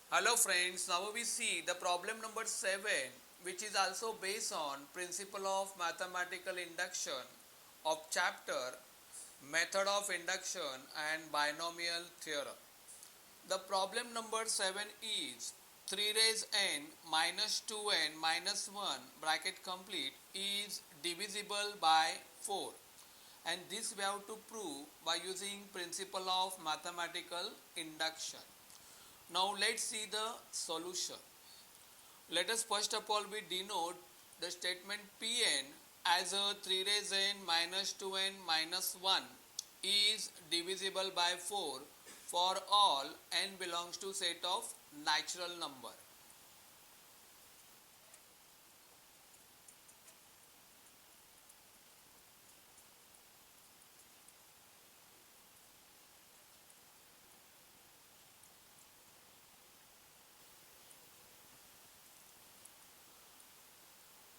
Hello friends, now we see the problem number 7, which is also based on principle of mathematical induction of chapter method of induction and binomial theorem. The problem number 7 is 3 raised n minus 2n minus 1 bracket complete is divisible by 4, and this we have to prove by using principle of mathematical induction. Now let's see the solution. Let us first of all we denote the statement Pn as a 3 raised n minus 2n minus 1 is divisible by 4 for all n belongs to set of natural number.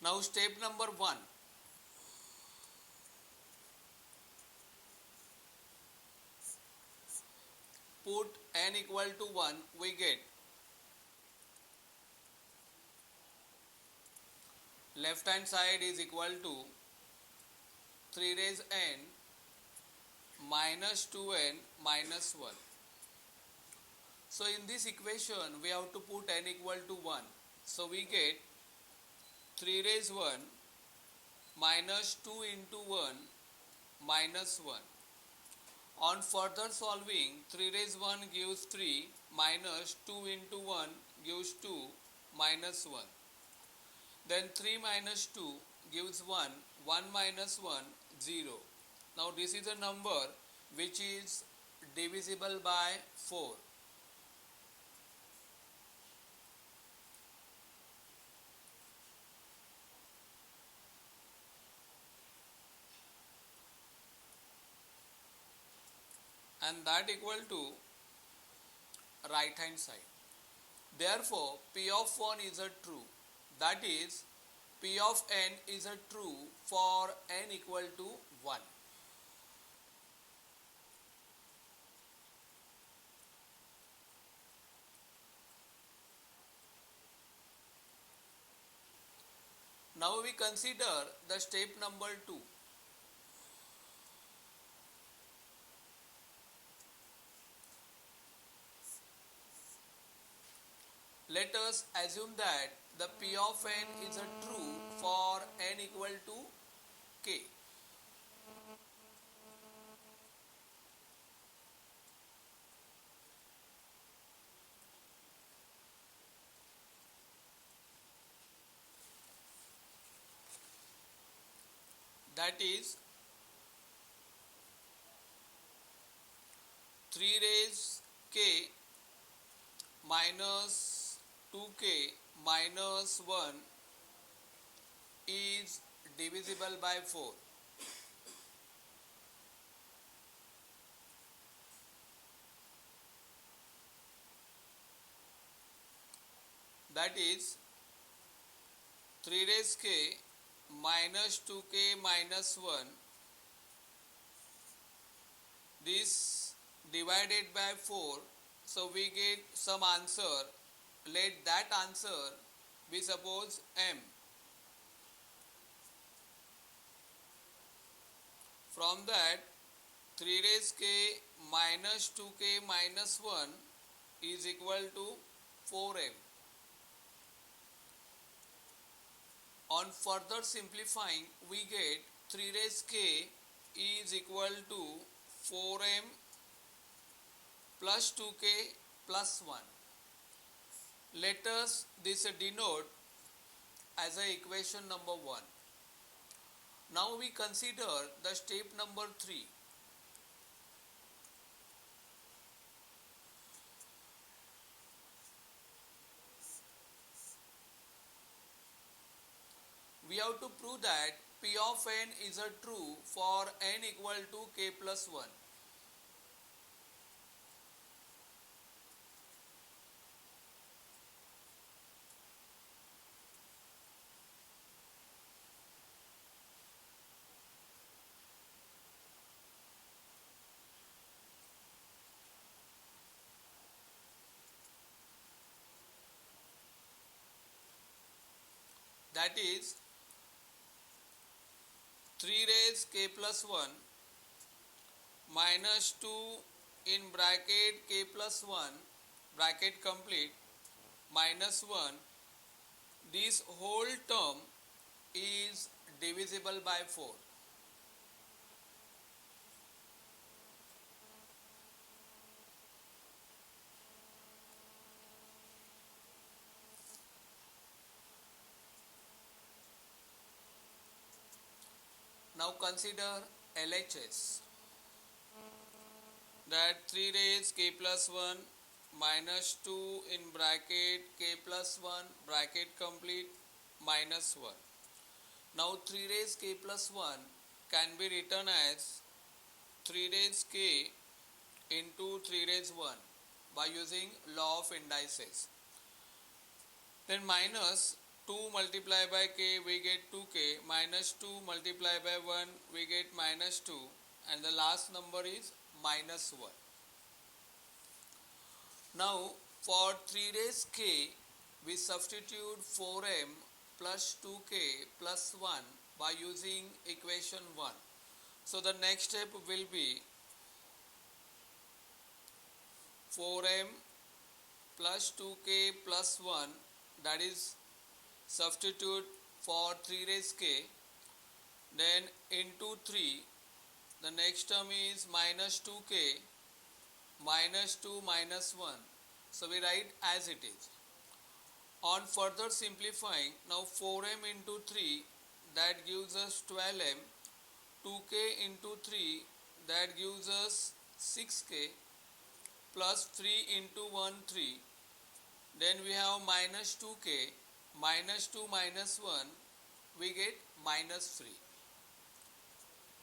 Now step number 1. Put n equal to 1, we get left hand side is equal to 3 raised n minus 2n minus 1. So in this equation we have to put n equal to 1. So we get 3 raised 1 minus 2 into 1 minus 1. On further solving, 3 raised 1 gives 3 minus 2 into 1 gives 2 minus 1. Then 3 minus 2 gives 1, 1 minus 1, 0. Now this is a number which is divisible by 4. And that equal to right hand side. Therefore, P of 1 is a true. That is, P of n is a true for n equal to 1. Now we consider the step number 2. Let us assume that the P of n is a true for n equal to k. That is 3 raised k minus 2k minus 1 is divisible by 4. That is 3 raised k minus 2k minus 1, this divided by 4, so we get some answer. Let that answer be suppose m. From that 3 raised k minus 2k minus 1 is equal to 4m. On further simplifying, we get 3 raised k is equal to 4m plus 2k plus 1. Let us this denote as a equation number 1. Now we consider the step number 3. We have to prove that P of n is a true for n equal to k plus 1. that is 3 raised k plus 1 minus 2 in bracket k plus 1 bracket complete minus 1, this whole term is divisible by 4. Now consider LHS, that 3 raised k plus 1 minus 2 in bracket k plus 1 bracket complete minus 1. Now 3 raised k plus 1 can be written as 3 raised k into 3 raised 1 by using law of indices. Then minus 2 multiplied by k we get 2k, minus 2 multiplied by 1 we get minus 2, and the last number is minus 1. Now for 3 raised k we substitute 4m plus 2k plus 1 by using equation 1. So the next step will be 4m plus 2k plus 1, that is substitute for 3 raised k, then into 3, the next term is minus 2k minus 2 minus 1. So we write as it is. On further simplifying, now 4m into 3, that gives us 12m, 2k into 3, that gives us 6k, plus 3 into 1 3, then we have minus 2k, minus 2 minus 1, we get minus 3.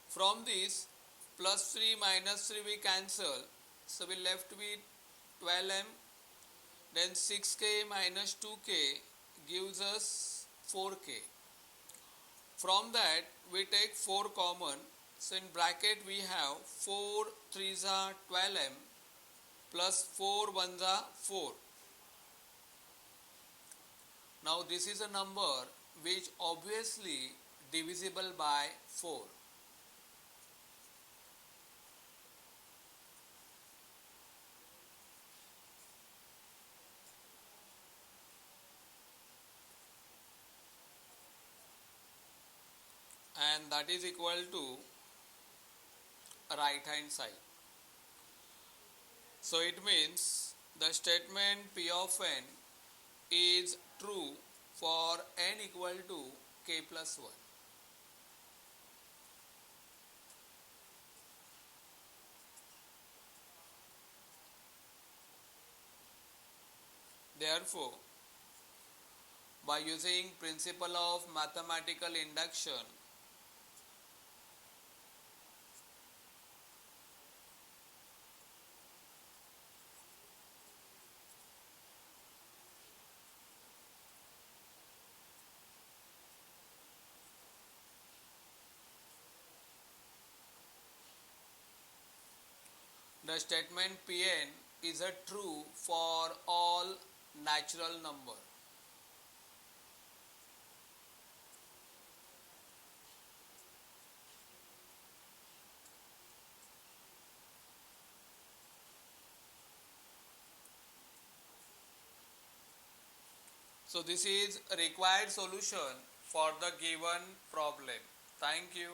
From this plus 3 minus 3 we cancel, so we left with 12m, then 6k minus 2k gives us 4k. From that we take 4 common, so in bracket we have 4 3s are 12m plus 4 1s are 4. Now this is a number which obviously divisible by 4. And that is equal to right hand side. So it means the statement P of n is true for n equal to k plus 1. Therefore, by using principle of mathematical induction, the statement Pn is a true for all natural number. So this is a required solution for the given problem. Thank you.